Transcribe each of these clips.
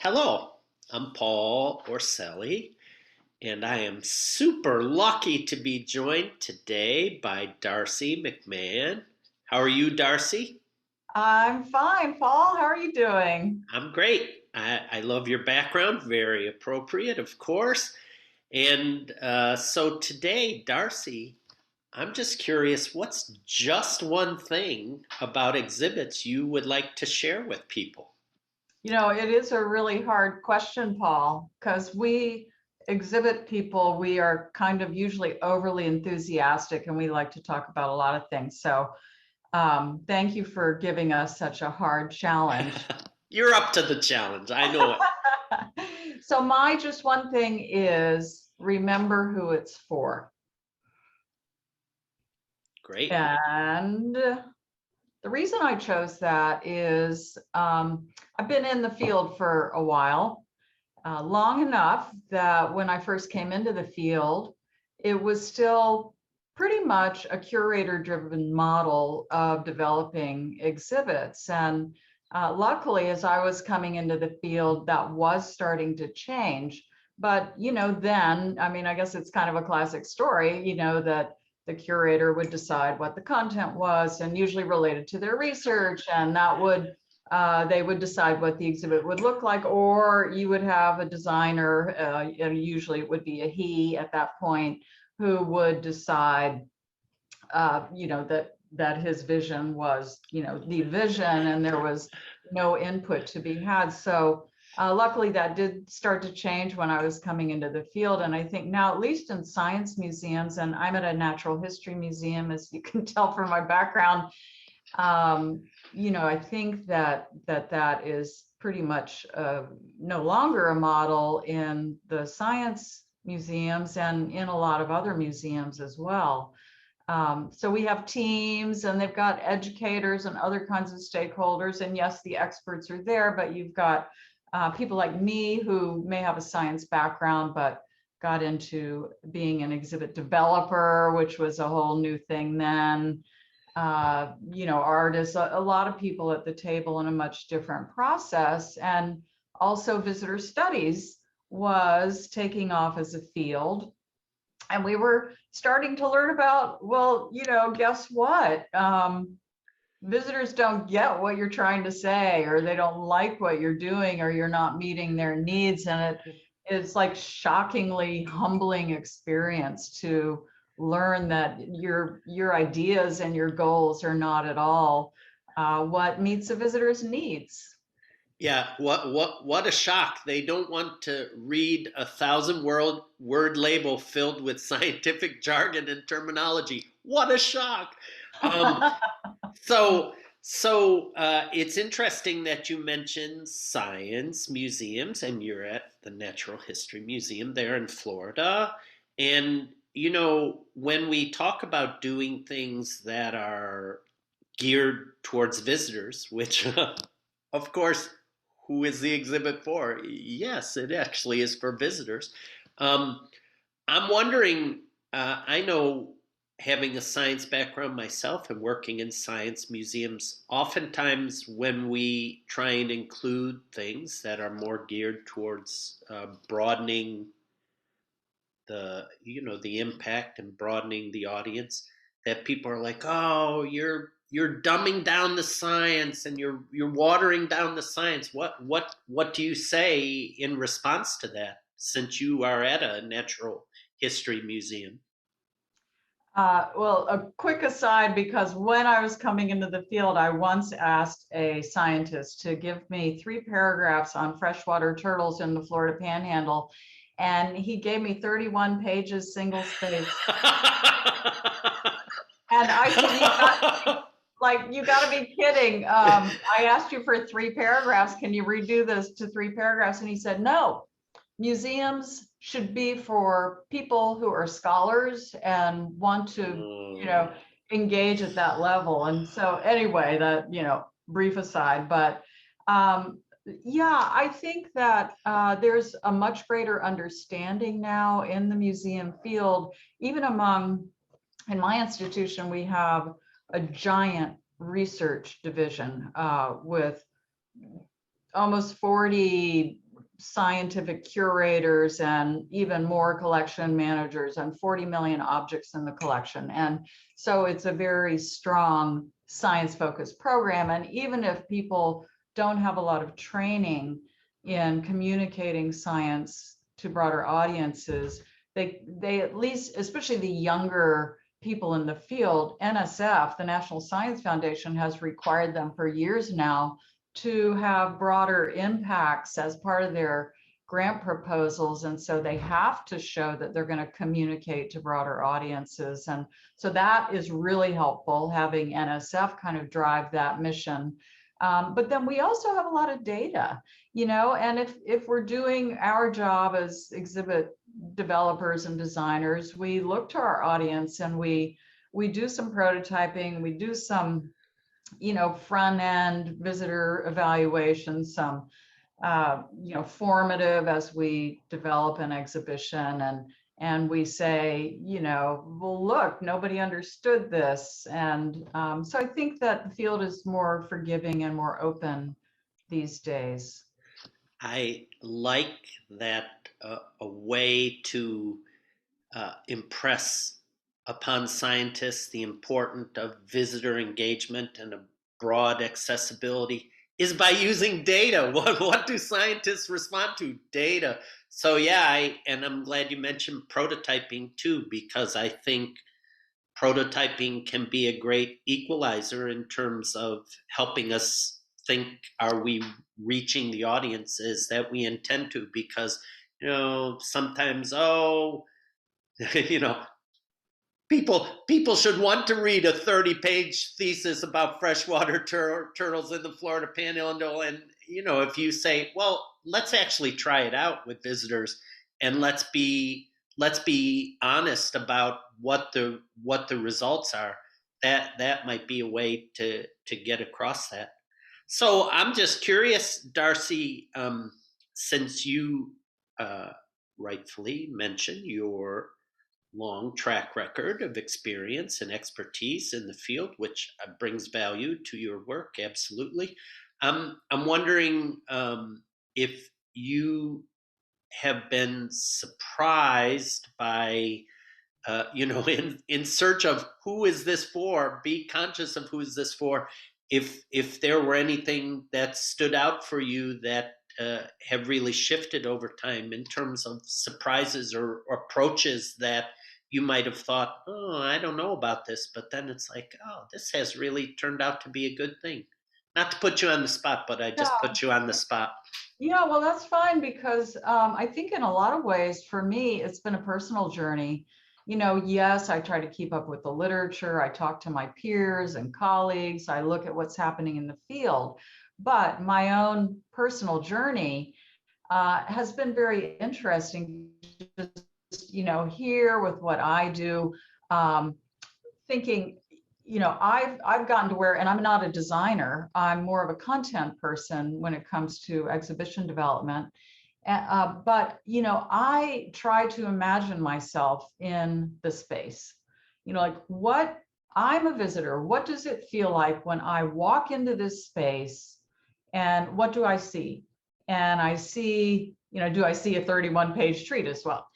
Hello, I'm Paul Orselli, and I am super lucky to be joined today by Darcie MacMahon. How are you, Darcie? I'm fine, Paul. How are you doing? I'm great. I love your background, very appropriate, of course. And so today, Darcie, I'm just curious what's just one thing about exhibits you would like to share with people? It is a really hard question, Paul, because we exhibit people, we are kind of usually overly enthusiastic and we like to talk about a lot of things. So, thank you for giving us such a hard challenge. You're up to the challenge. I know it. So, my just one thing is remember who it's for. Great. And the reason I chose that is I've been in the field for a while, long enough that when I first came into the field, it was still pretty much a curator-driven model of developing exhibits. And luckily, as I was coming into the field, that was starting to change. But, then, I mean, I guess it's kind of a classic story, that the curator would decide what the content was and usually related to their research, and that would they would decide what the exhibit would look like, or you would have a designer, and usually it would be a he at that point, who would decide, that his vision was, the vision, and there was no input to be had. So luckily that did start to change when I was coming into the field. And I think now, at least in science museums, and I'm at a natural history museum, as you can tell from my background, I think that is pretty much no longer a model in the science museums and in a lot of other museums as well. So we have teams, and they've got educators and other kinds of stakeholders. And yes, the experts are there, but you've got people like me who may have a science background, but got into being an exhibit developer, which was a whole new thing then. Artists, a lot of people at the table in a much different process. And also visitor studies was taking off as a field. And we were starting to learn about, well, guess what? Visitors don't get what you're trying to say, or they don't like what you're doing, or you're not meeting their needs. And it's like shockingly humbling experience to learn that your ideas and your goals are not at all what meets a visitor's needs. Yeah, what a shock. They don't want to read a thousand word label filled with scientific jargon and terminology. What a shock. Um, so it's interesting that you mentioned science museums, and you're at the Natural History Museum there in Florida. And when we talk about doing things that are geared towards visitors, which of course, who is the exhibit for? Yes, it actually is for visitors. Um, I'm wondering, I know, having a science background myself and working in science museums, oftentimes when we try and include things that are more geared towards broadening the impact and broadening the audience, that people are like, oh, you're dumbing down the science and you're watering down the science. What do you say in response to that, since you are at a natural history museum? Well, a quick aside, because when I was coming into the field, I once asked a scientist to give me 3 paragraphs on freshwater turtles in the Florida Panhandle, and he gave me 31 pages, single spaced. And I said, you got to be kidding. I asked you for 3 paragraphs. Can you redo this to 3 paragraphs? And he said, no, museums should be for people who are scholars and want to, engage at that level. And so anyway, that, brief aside, but yeah, I think that there's a much greater understanding now in the museum field, even in my institution, we have a giant research division with almost 40 scientific curators and even more collection managers and 40 million objects in the collection. And so it's a very strong science-focused program. And even if people don't have a lot of training in communicating science to broader audiences, they at least, especially the younger people in the field, NSF, the National Science Foundation, has required them for years now to have broader impacts as part of their grant proposals. And so they have to show that they're going to communicate to broader audiences. And so that is really helpful, having NSF kind of drive that mission. But then we also have a lot of data, and if we're doing our job as exhibit developers and designers, we look to our audience and we do some prototyping, we do some front end visitor evaluation, some formative as we develop an exhibition, and we say, well, look, nobody understood this. And so I think that the field is more forgiving and more open these days. I like that a way to impress upon scientists the importance of visitor engagement and a broad accessibility is by using data. What do scientists respond to? Data. So yeah, and I'm glad you mentioned prototyping too, because I think prototyping can be a great equalizer in terms of helping us think, are we reaching the audiences that we intend to? Because sometimes people should want to read a 30-page thesis about freshwater turtles in the Florida Panhandle, and if you say, well, let's actually try it out with visitors, and let's be honest about what the results are, that might be a way to get across that. So I'm just curious, Darcie, since you rightfully mentioned your long track record of experience and expertise in the field, which brings value to your work, absolutely. I'm wondering if you have been surprised by, in search of who is this for, be conscious of who is this for, if there were anything that stood out for you that have really shifted over time in terms of surprises or approaches that you might have thought, oh, I don't know about this, but then it's like, oh, this has really turned out to be a good thing. Not to put you on the spot, but I just put you on the spot. Yeah, well, that's fine, because I think in a lot of ways, for me, it's been a personal journey. Yes, I try to keep up with the literature. I talk to my peers and colleagues. I look at what's happening in the field. But my own personal journey has been very interesting. Just, here with what I do, thinking, I've gotten to where, and I'm not a designer, I'm more of a content person when it comes to exhibition development. But, I try to imagine myself in the space, like I'm a visitor. What does it feel like when I walk into this space, and what do I see? And I see, do I see a 31-page treatise? Well,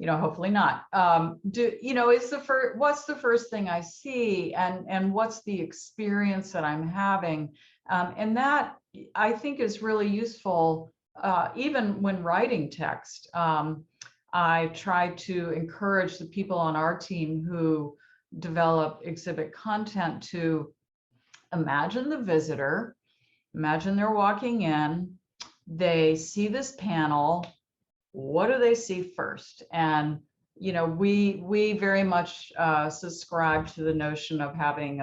hopefully not. What's the first thing I see, and what's the experience that I'm having? And that, I think, is really useful, even when writing text. I try to encourage the people on our team who develop exhibit content to imagine the visitor, imagine they're walking in, they see this panel. What do they see first? And we very much subscribe to the notion of having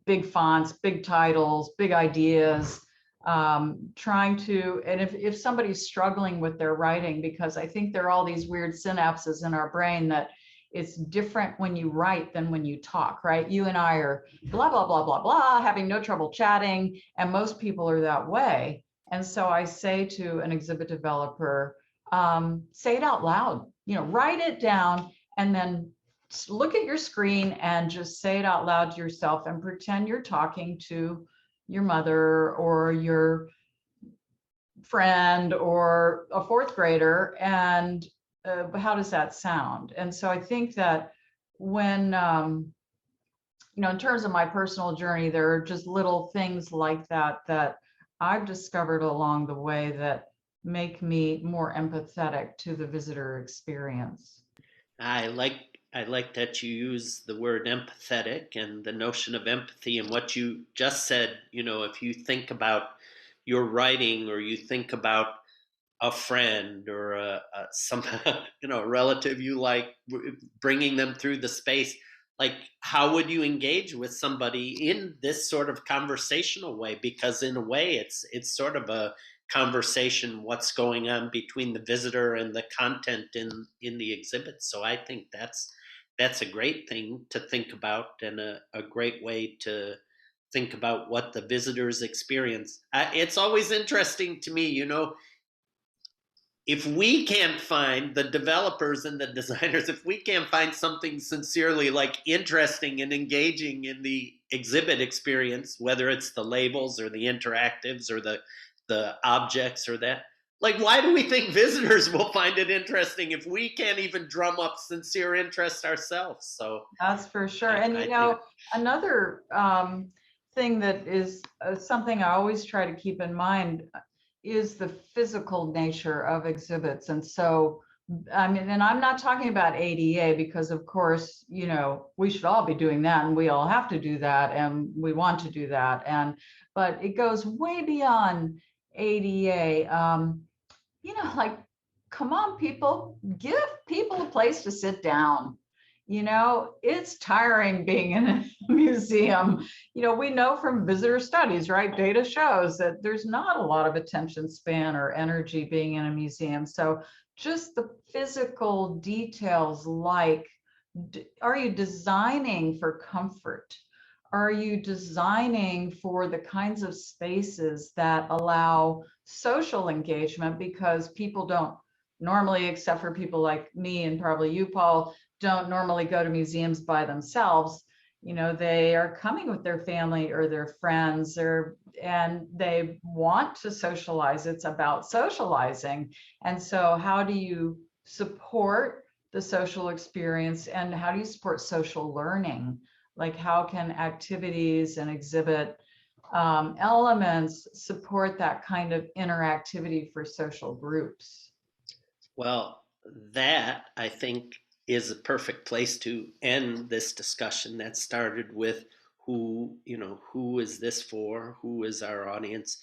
big fonts, big titles, big ideas, trying to, and if somebody's struggling with their writing, because I think there are all these weird synapses in our brain that it's different when you write than when you talk, right? You and I are blah, blah, blah, blah, blah, having no trouble chatting, and most people are that way. And so I say to an exhibit developer, say it out loud, write it down, and then look at your screen and just say it out loud to yourself, and pretend you're talking to your mother or your friend or a fourth grader, and how does that sound? And so I think that when in terms of my personal journey, there are just little things like that that I've discovered along the way that make me more empathetic to the visitor experience. I like that you use the word empathetic and the notion of empathy and what you just said. If you think about your writing or you think about a friend or some relative you like, bringing them through the space, like how would you engage with somebody in this sort of conversational way? Because in a way it's sort of a conversation, what's going on between the visitor and the content in the exhibit. So I think that's a great thing to think about, and a great way to think about what the visitors experience. It's always interesting to me, if we can't find, the developers and the designers, if we can't find something sincerely like interesting and engaging in the exhibit experience, whether it's the labels or the interactives or the objects or that, like why do we think visitors will find it interesting if we can't even drum up sincere interest ourselves? So That's for sure. i, And I think, another thing that is something I always try to keep in mind is the physical nature of exhibits. And so, I mean, and I'm not talking about ADA because, of course, we should all be doing that and we all have to do that and we want to do that. But it goes way beyond ADA. Like, come on, people, give people a place to sit down. It's tiring being in a museum. We know from visitor studies, right? Data shows that there's not a lot of attention span or energy being in a museum. So just the physical details, like, are you designing for comfort? Are you designing for the kinds of spaces that allow social engagement? Because people don't normally, except for people like me and probably you, Paul, don't normally go to museums by themselves. They are coming with their family or their friends, and they want to socialize. It's about socializing. And so how do you support the social experience, and how do you support social learning? Like, how can activities and exhibit elements support that kind of interactivity for social groups? well, that I think is a perfect place to end this discussion that started with who is this for? Who is our audience?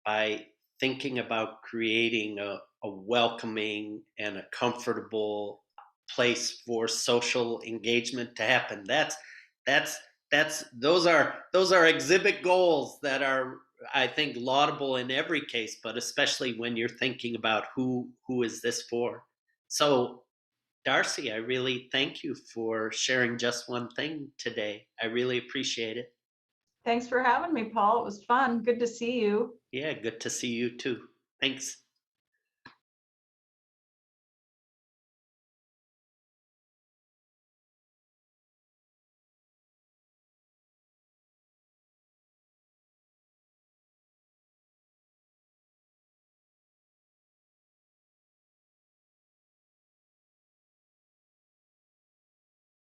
By thinking about creating a welcoming and a comfortable place for social engagement to happen. That's those are exhibit goals that are, I think, laudable in every case, but especially when you're thinking about who is this for. So Darcie, I really thank you for sharing just one thing today. I really appreciate it. Thanks for having me, Paul. It was fun. Good to see you. Yeah, good to see you too. Thanks.